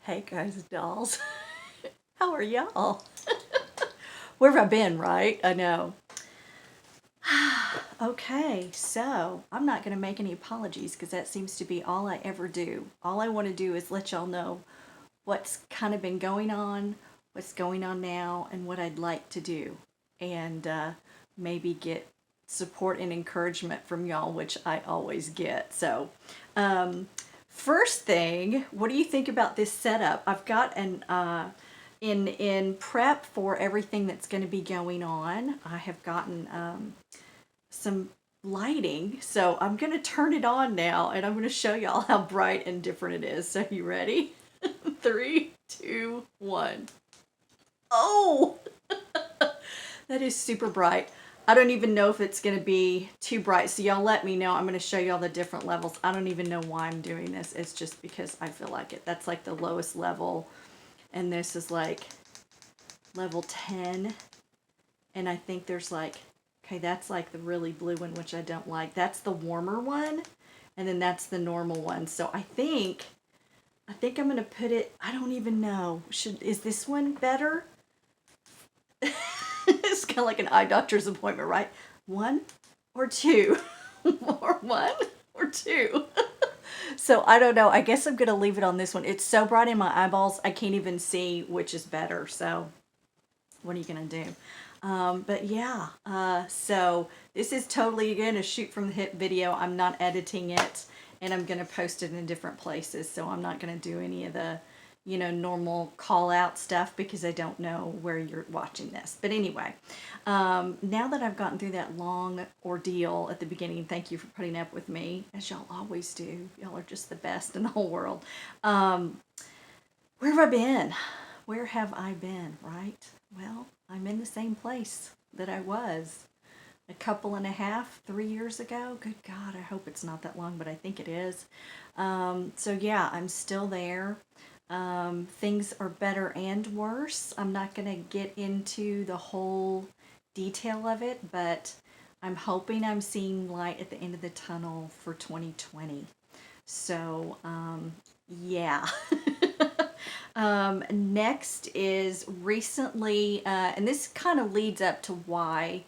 Hey guys, dolls. How are y'all? Where have I been, right? I know. Okay, so I'm not going to make any apologies because that seems to be all I ever do. All I want to do is let y'all know what's kind of been going on, what's going on now, and what I'd like to do. And maybe get support and encouragement from y'all, which I always get. So, first thing, what do you think about this setup? I've got an in prep for everything that's going to be going on. I have gotten some lighting, so I'm going to turn it on now, and I'm going to show y'all how bright and different it is. So you ready? Three, two, one. Oh, that is super bright. I don't even know if it's going to be too bright, so y'all let me know. I'm going to show y'all the different levels. I don't even know why I'm doing this. It's just because I feel like it. That's like the lowest level, and this is like level 10, and I think there's like, okay, that's like the really blue one, which I don't like. That's the warmer one, and then that's the normal one. So I think I'm going to put it, I don't even know. Is this one better? It's kind of like an eye doctor's appointment, right? One or two? Or one or two? So I don't know. I guess I'm going to leave it on this one. It's so bright in my eyeballs, I can't even see which is better. So what are you going to do? But yeah, so this is totally, again, a shoot from the hip video. I'm not editing it, and I'm going to post it in different places. So I'm not going to do any of the, normal call out stuff because I don't know where you're watching this. But anyway, now that I've gotten through that long ordeal at the beginning, thank you for putting up with me, as y'all always do. Y'all are just the best in the whole world. Where have I been? Where have I been, right? Well, I'm in the same place that I was a couple and a half, 3 years ago. Good God, I hope it's not that long, but I think it is. So yeah, I'm still there. Things are better and worse. I'm not going to get into the whole detail of it, but I'm hoping I'm seeing light at the end of the tunnel for 2020. So, yeah. Next is recently, and this kind of leads up to why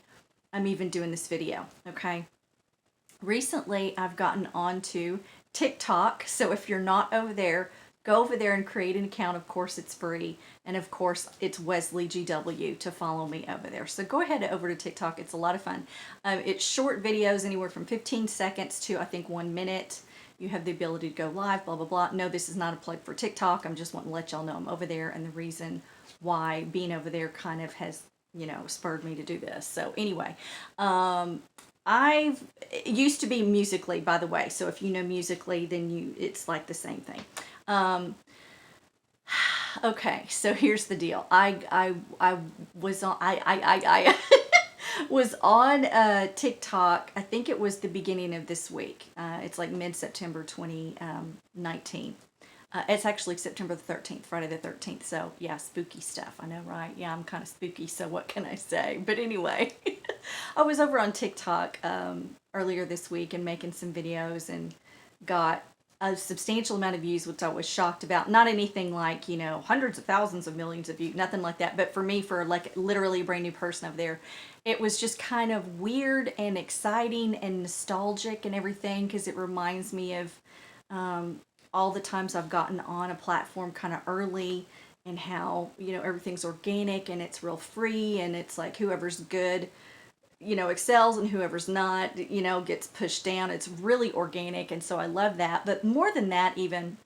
I'm even doing this video, okay? Recently, I've gotten onto TikTok, so if you're not over there, go over there and create an account. Of course, it's free, and of course, it's Wesley GW to follow me over there. So go ahead over to TikTok. It's a lot of fun. It's short videos, anywhere from 15 seconds to, I think, 1 minute. You have the ability to go live, blah, blah, blah. No, this is not a plug for TikTok. I'm just wanting to let y'all know I'm over there, and the reason why being over there kind of has, spurred me to do this. So anyway, it used to be Musical.ly, by the way. So if you know Musical.ly, then it's like the same thing. Okay, so here's the deal. I was on I was on TikTok. I think it was the beginning of this week. It's like mid-September 2019. It's actually September the 13th, Friday the 13th. So yeah, spooky stuff. I know, right? Yeah, I'm kind of spooky, so what can I say? But anyway, I was over on TikTok earlier this week and making some videos, and got a substantial amount of views, which I was shocked about. Not anything like, hundreds of thousands of millions of views, nothing like that. But for me, for like literally a brand new person over there, it was just kind of weird and exciting and nostalgic and everything, because it reminds me of all the times I've gotten on a platform kind of early, and how, everything's organic and it's real free, and it's like whoever's good, excels, and whoever's not, gets pushed down. It's really organic, and so I love that. But more than that, even,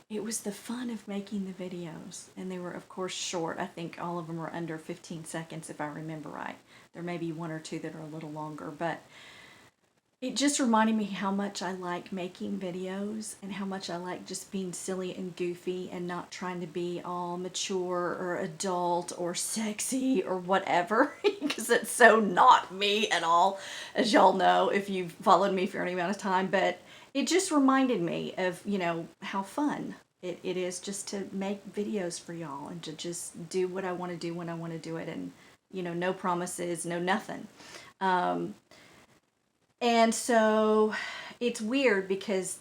it was the fun of making the videos. And they were, of course, short. I think all of them were under 15 seconds, if I remember right. There may be one or two that are a little longer, but it just reminded me how much I like making videos, and how much I like just being silly and goofy and not trying to be all mature or adult or sexy or whatever, because it's so not me at all, as y'all know if you've followed me for any amount of time. But it just reminded me of, how fun it is just to make videos for y'all, and to just do what I want to do when I want to do it, and, no promises, no nothing. And so it's weird because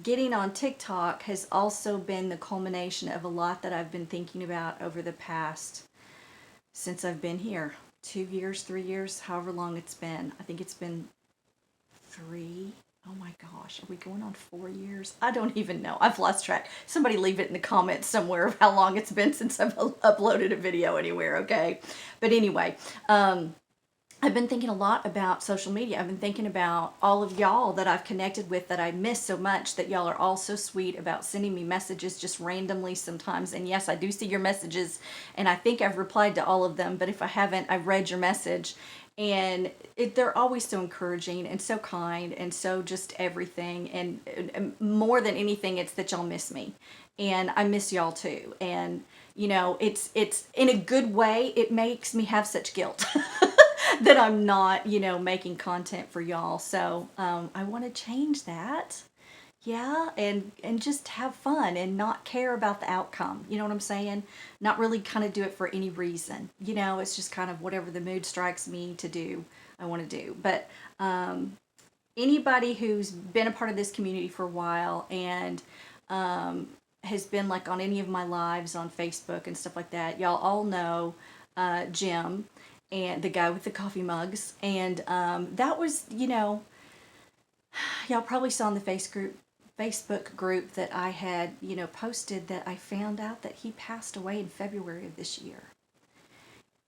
getting on TikTok has also been the culmination of a lot that I've been thinking about over the past, since I've been here. 2 years, 3 years, however long it's been. I think it's been three. Oh my gosh, are we going on 4 years? I don't even know. I've lost track. Somebody leave it in the comments somewhere of how long it's been since I've uploaded a video anywhere, okay? But anyway, I've been thinking a lot about social media. I've been thinking about all of y'all that I've connected with that I miss so much, that y'all are all so sweet about sending me messages just randomly sometimes. And yes, I do see your messages, and I think I've replied to all of them, but if I haven't, I've read your message. And they're always so encouraging and so kind and so just everything. And more than anything, it's that y'all miss me. And I miss y'all too. And, it's in a good way, it makes me have such guilt. That I'm not, making content for y'all. So I want to change that. Yeah, and just have fun and not care about the outcome. You know what I'm saying? Not really kind of do it for any reason. It's just kind of whatever the mood strikes me to do, I want to do. But anybody who's been a part of this community for a while and has been like on any of my lives on Facebook and stuff like that, y'all all know Jim, and the guy with the coffee mugs. And that was, y'all probably saw in the Facebook group that I had, posted that I found out that he passed away in February of this year.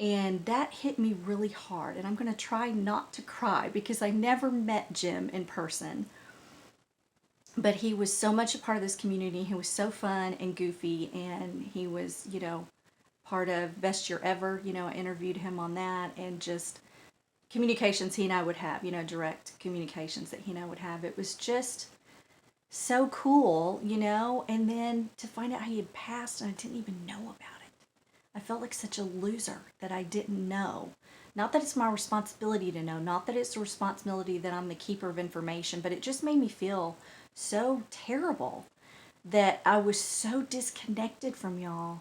And that hit me really hard. And I'm going to try not to cry because I never met Jim in person. But he was so much a part of this community. He was so fun and goofy. And he was, part of Best Year Ever. I interviewed him on that, and just communications he and I would have, direct communications that he and I would have. It was just so cool, and then to find out he had passed and I didn't even know about it. I felt like such a loser that I didn't know. Not that it's my responsibility to know, not that it's the responsibility that I'm the keeper of information, but it just made me feel so terrible that I was so disconnected from y'all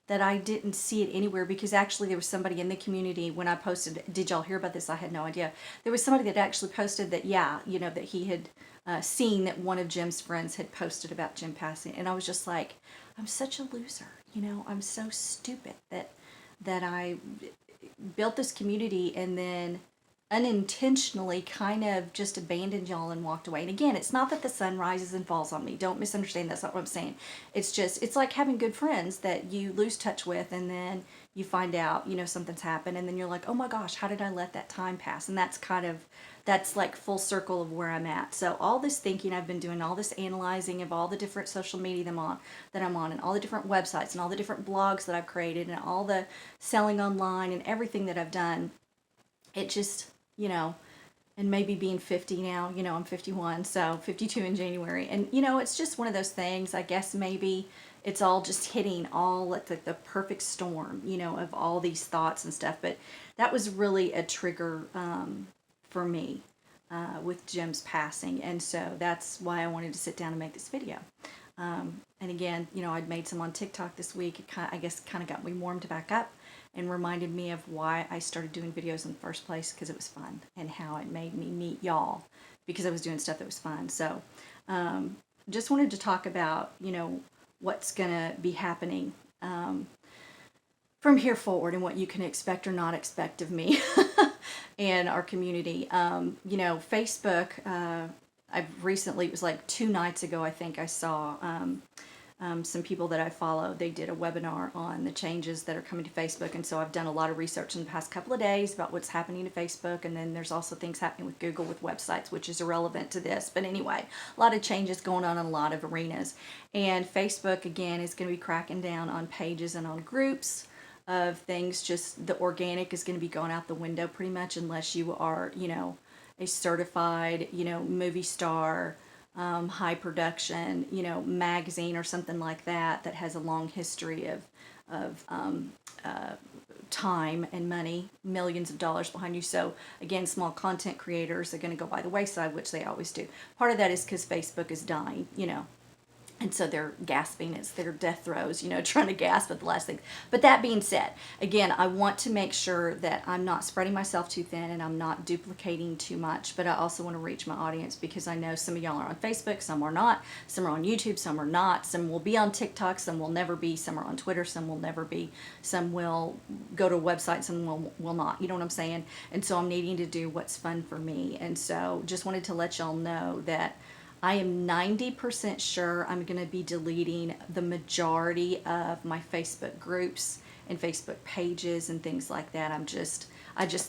that I didn't see it anywhere. Because actually there was somebody in the community when I posted, did y'all hear about this? I had no idea. There was somebody that actually posted that, that he had seen that one of Jim's friends had posted about Jim passing. And I was just like, I'm such a loser. I'm so stupid that I built this community and then unintentionally kind of just abandoned y'all and walked away. And again, it's not that the sun rises and falls on me. Don't misunderstand. That's not what I'm saying. It's like having good friends that you lose touch with, and then you find out, something's happened, and then you're like, oh my gosh, how did I let that time pass? And that's like full circle of where I'm at. So all this thinking I've been doing, all this analyzing of all the different social media that I'm on, and all the different websites and all the different blogs that I've created, and all the selling online and everything that I've done, it just, and maybe being 50 now, I'm 51, so 52 in January. And, it's just one of those things. I guess maybe it's all just hitting all at the perfect storm, of all these thoughts and stuff. But that was really a trigger for me with Jim's passing. And so that's why I wanted to sit down and make this video. And again, I'd made some on TikTok this week. It kind of got me warmed back up and reminded me of why I started doing videos in the first place, because it was fun, and how it made me meet y'all because I was doing stuff that was fun. So just wanted to talk about, what's going to be happening from here forward, and what you can expect or not expect of me and our community. Facebook, I've recently, it was like 2 nights ago, I think I saw some people that I follow, they did a webinar on the changes that are coming to Facebook. And so I've done a lot of research in the past couple of days about what's happening to Facebook. And then there's also things happening with Google with websites, which is irrelevant to this. But anyway, a lot of changes going on in a lot of arenas. And Facebook, again, is going to be cracking down on pages and on groups of things. Just the organic is going to be going out the window pretty much, unless you are, a certified, movie star, high production, magazine or something like that has a long history of time and money, millions of dollars behind you. So again, small content creators are going to go by the wayside, which they always do. Part of that is because Facebook is dying, And so they're gasping. It's their death throes, trying to gasp at the last thing. But that being said, again, I want to make sure that I'm not spreading myself too thin and I'm not duplicating too much. But I also want to reach my audience because I know some of y'all are on Facebook, some are not. Some are on YouTube, some are not. Some will be on TikTok, some will never be. Some are on Twitter, some will never be. Some will go to a website, some will not. You know what I'm saying? And so I'm needing to do what's fun for me. And so just wanted to let y'all know that I am 90% sure I'm going to be deleting the majority of my Facebook groups and Facebook pages and things like that.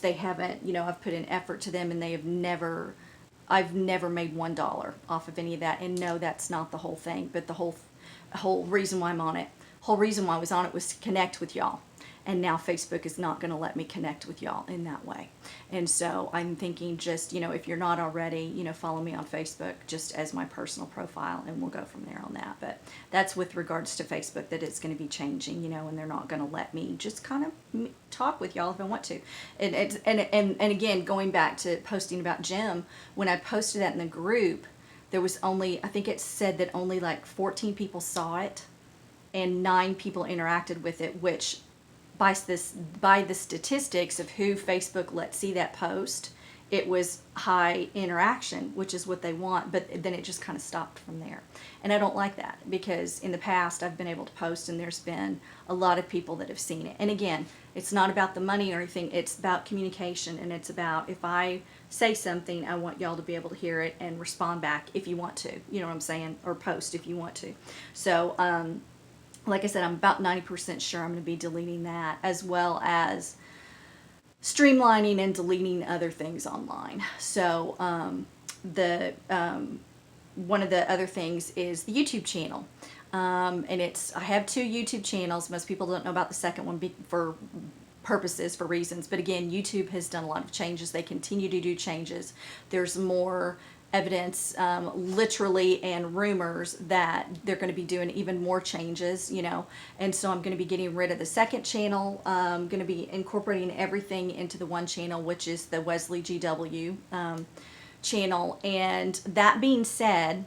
They haven't, I've put in effort to them and I've never made $1 off of any of that. And no, that's not the whole thing, but the whole reason why I'm on it, whole reason why I was on it was to connect with y'all. And now Facebook is not going to let me connect with y'all in that way. And so I'm thinking just, if you're not already, follow me on Facebook just as my personal profile and we'll go from there on that. But that's with regards to Facebook that it's going to be changing, and they're not going to let me just kind of talk with y'all if I want to. And again, going back to posting about Jim, when I posted that in the group, there was only, I think it said that only like 14 people saw it and 9 people interacted with it, which by the statistics of who Facebook let see that post, it was high interaction, which is what they want, but then it just kind of stopped from there. And I don't like that because in the past I've been able to post and there's been a lot of people that have seen it. And again, it's not about the money or anything, it's about communication, and it's about if I say something, I want y'all to be able to hear it and respond back if you want to, you know what I'm saying, or post if you want to. So, like I said, I'm about 90% sure I'm going to be deleting that, as well as streamlining and deleting other things online. So one of the other things is the YouTube channel. And I have 2 YouTube channels. Most people don't know about the second one for reasons. But again, YouTube has done a lot of changes. They continue to do changes. There's more evidence, literally, and rumors that they're going to be doing even more changes, and so I'm going to be getting rid of the second channel. I'm going to be incorporating everything into the one channel, which is the Wesley GW channel. And that being said,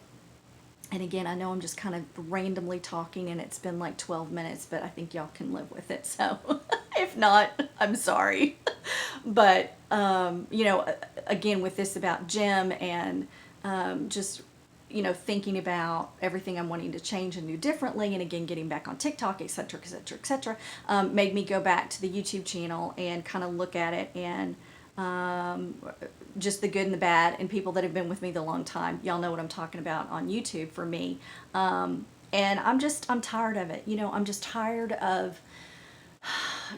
and again, I know I'm just kind of randomly talking and it's been like 12 minutes, but I think y'all can live with it, so if not, I'm sorry. But again, with this about Jim and just thinking about everything I'm wanting to change and do differently, and again getting back on TikTok, etc., etc., etc., made me go back to the YouTube channel and kind of look at it and just the good and the bad. And people that have been with me the long time, y'all know what I'm talking about on YouTube for me. And I'm tired of it. I'm just tired of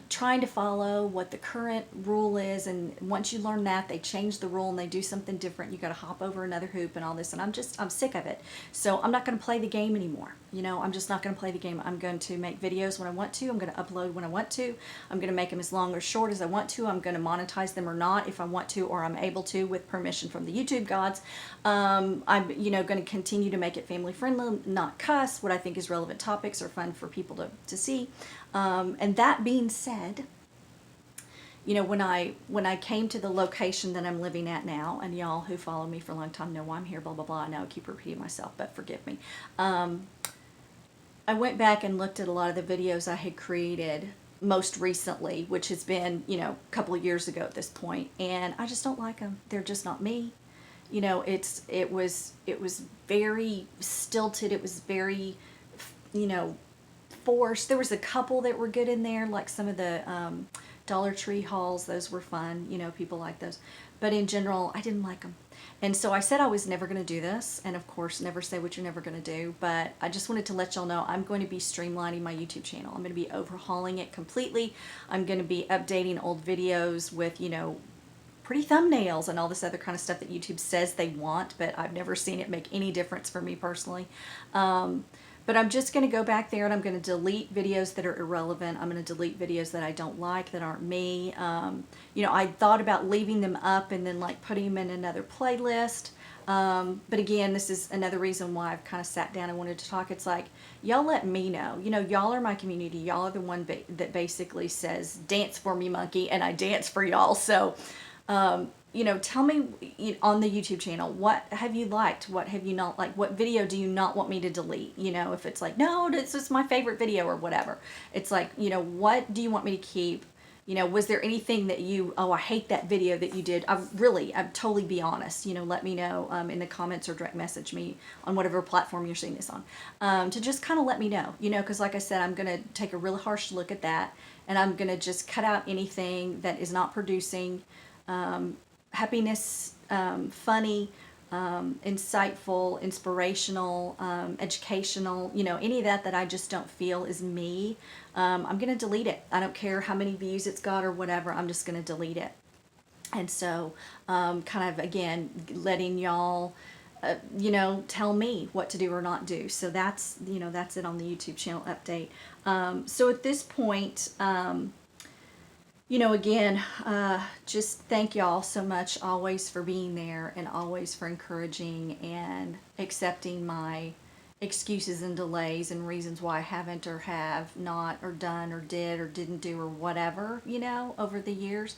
trying to follow what the current rule is, and once you learn that, they change the rule and they do something different. You got to hop over another hoop and all this, and I'm sick of it. So I'm not going to play the game anymore. I'm just not going to play the game. I'm going to make videos when I want to. I'm going to upload when I want to. I'm going to make them as long or short as I want to. I'm going to monetize them or not if I want to, or I'm able to with permission from the YouTube gods. I'm going to continue to make it family friendly, not cuss. What I think is relevant topics are fun for people to see. And that being said, when I came to the location that I'm living at now, and y'all who follow me for a long time know why I'm here, blah, blah, blah. I know I keep repeating myself, but forgive me. I went back and looked at a lot of the videos I had created most recently, which has been, a couple of years ago at this point, and I just don't like them. They're just not me. It was very stilted. It was very, forced. There was a couple that were good in there, like some of the Dollar Tree hauls. Those were fun. People like those. But in general, I didn't like them. And so I said I was never going to do this. And of course, never say what you're never going to do. But I just wanted to let y'all know I'm going to be streamlining my YouTube channel. I'm going to be overhauling it completely. I'm going to be updating old videos with, pretty thumbnails and all this other kind of stuff that YouTube says they want. But I've never seen it make any difference for me personally. But I'm just going to go back there and I'm going to delete videos that are irrelevant. I'm going to delete videos that I don't like, that aren't me. I thought about leaving them up and then like putting them in another playlist. But again, this is another reason why I've kind of sat down and wanted to talk. It's like, y'all let me know. Y'all are my community. Y'all are the one that basically says, dance for me, monkey, and I dance for y'all. So tell me on the YouTube channel, what have you liked? What have you not liked? What video do you not want me to delete? If it's like, no, this is my favorite video or whatever. It's like, what do you want me to keep? Was there anything that I hate that video that you did? I'd totally be honest. Let me know in the comments or direct message me on whatever platform you're seeing this on, to just kind of let me know, because like I said, I'm going to take a really harsh look at that, and I'm going to just cut out anything that is not producing happiness, funny, insightful, inspirational, educational, any of that I just don't feel is me. I'm going to delete it. I don't care how many views it's got or whatever. I'm just going to delete it. And so, kind of again, letting y'all, tell me what to do or not do. So that's it on the YouTube channel update. So at this point, again, just thank y'all so much always for being there and always for encouraging and accepting my excuses and delays and reasons why I haven't or have not or done or did or didn't do or whatever, over the years.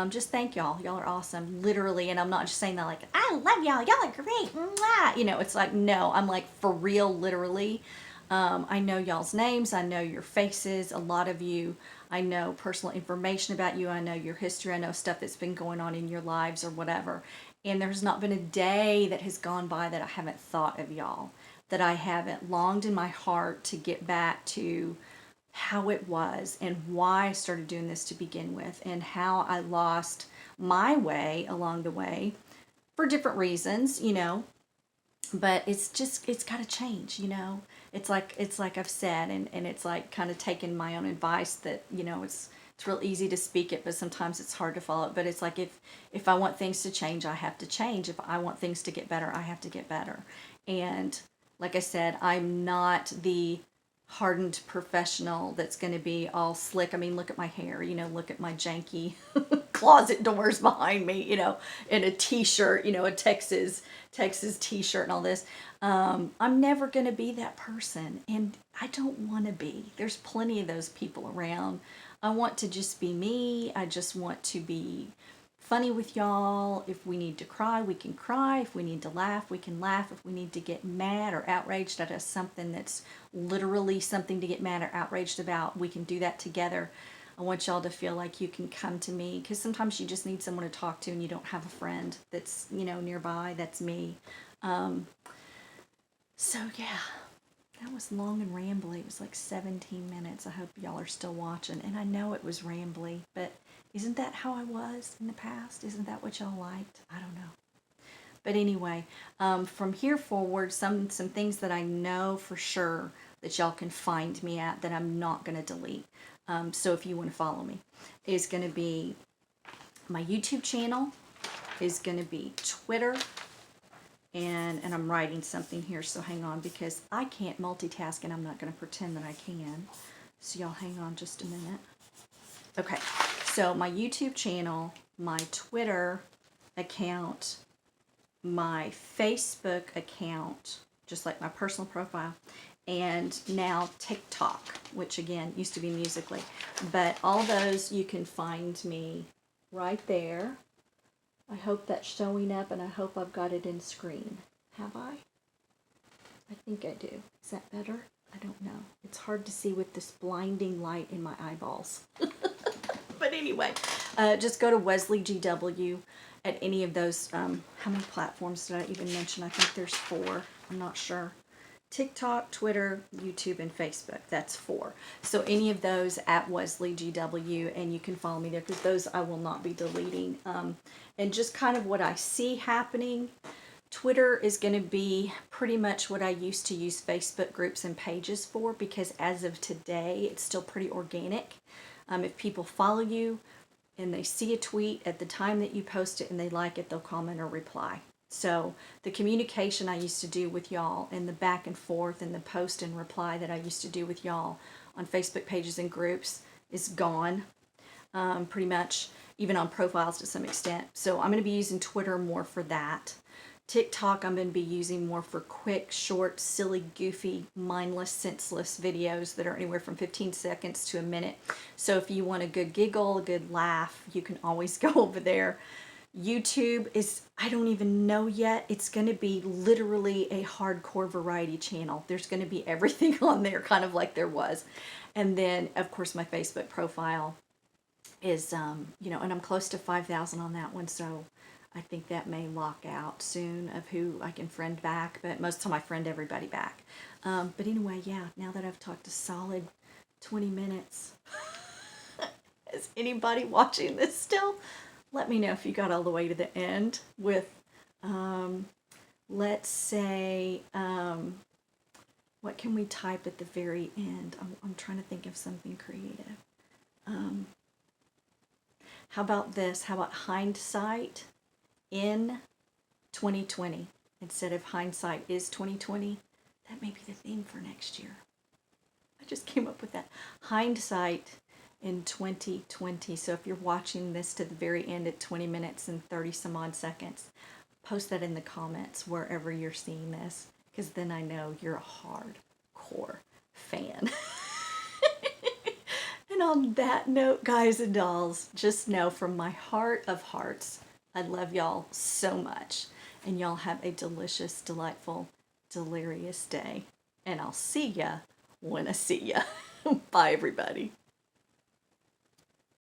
Just thank y'all. Y'all are awesome, literally. And I'm not just saying that like, I love y'all. Y'all are great. Mwah. It's like, no, I'm like for real, literally. I know y'all's names. I know your faces. A lot of you, I know personal information about you. I know your history. I know stuff that's been going on in your lives or whatever. And there's not been a day that has gone by that I haven't thought of y'all, that I haven't longed in my heart to get back to how it was and why I started doing this to begin with, and how I lost my way along the way for different reasons, but it's got to change. It's like I've said, and it's like kind of taking my own advice that, it's real easy to speak it, but sometimes it's hard to follow it. But it's like, if I want things to change, I have to change. If I want things to get better, I have to get better. And like I said, I'm not the hardened professional that's going to be all slick. I mean, look at my hair, look at my janky closet doors behind me, in a t-shirt, a Texas t-shirt and all this. I'm never going to be that person, and I don't want to be. There's plenty of those people around. I want to just be me. I just want to be funny with y'all. If we need to cry, we can cry. If we need to laugh, we can laugh. If we need to get mad or outraged at something that's literally something to get mad or outraged about, we can do that together. I want y'all to feel like you can come to me, because sometimes you just need someone to talk to and you don't have a friend that's, nearby. That's me. So yeah, that was long and rambly. It was like 17 minutes. I hope y'all are still watching. And I know it was rambly, but isn't that how I was in the past? Isn't that what y'all liked? I don't know. But anyway, from here forward, some things that I know for sure that y'all can find me at that I'm not going to delete. So if you want to follow me, is going to be my YouTube channel, is going to be Twitter, and I'm writing something here, so hang on, because I can't multitask, and I'm not going to pretend that I can. So y'all hang on just a minute. Okay, so my YouTube channel, my Twitter account, my Facebook account, just like my personal profile, and now TikTok, which again used to be Musical.ly. But all those, you can find me right there. I hope that's showing up, and I hope I've got it in screen. Have I? I think I do. Is that better? I don't know. It's hard to see with this blinding light in my eyeballs. But anyway, just go to Wesley GW at any of those. How many platforms did I even mention? I think there's 4. I'm not sure. TikTok, Twitter, YouTube, and Facebook. That's 4. So any of those at Wesley GW, and you can follow me there, because those I will not be deleting. And just kind of what I see happening, Twitter is going to be pretty much what I used to use Facebook groups and pages for, because as of today, it's still pretty organic. If people follow you and they see a tweet at the time that you post it and they like it, they'll comment or reply. So the communication I used to do with y'all, and the back and forth and the post and reply that I used to do with y'all on Facebook pages and groups is gone, pretty much, even on profiles to some extent. So I'm going to be using Twitter more for that. TikTok I'm going to be using more for quick, short, silly, goofy, mindless, senseless videos that are anywhere from 15 seconds to a minute. So if you want a good giggle, a good laugh, you can always go over there. YouTube is, I don't even know yet. It's going to be literally a hardcore variety channel. There's going to be everything on there, kind of like there was. And then, of course, my Facebook profile is, and I'm close to 5,000 on that one. So I think that may lock out soon of who I can friend back. But most of the time I friend everybody back. But anyway, yeah, now that I've talked a solid 20 minutes, is anybody watching this still? Let me know if you got all the way to the end with, let's say, what can we type at the very end? I'm trying to think of something creative. How about this? How about hindsight in 2020 instead of hindsight is 2020? That may be the theme for next year. I just came up with that. Hindsight in 2020. So if you're watching this to the very end at 20 minutes and 30 some odd seconds, post that in the comments wherever you're seeing this, because then I know you're a hardcore fan. And on that note, guys and dolls, just know from my heart of hearts, I love y'all so much. And y'all have a delicious, delightful, delirious day. And I'll see ya when I see ya. Bye, everybody.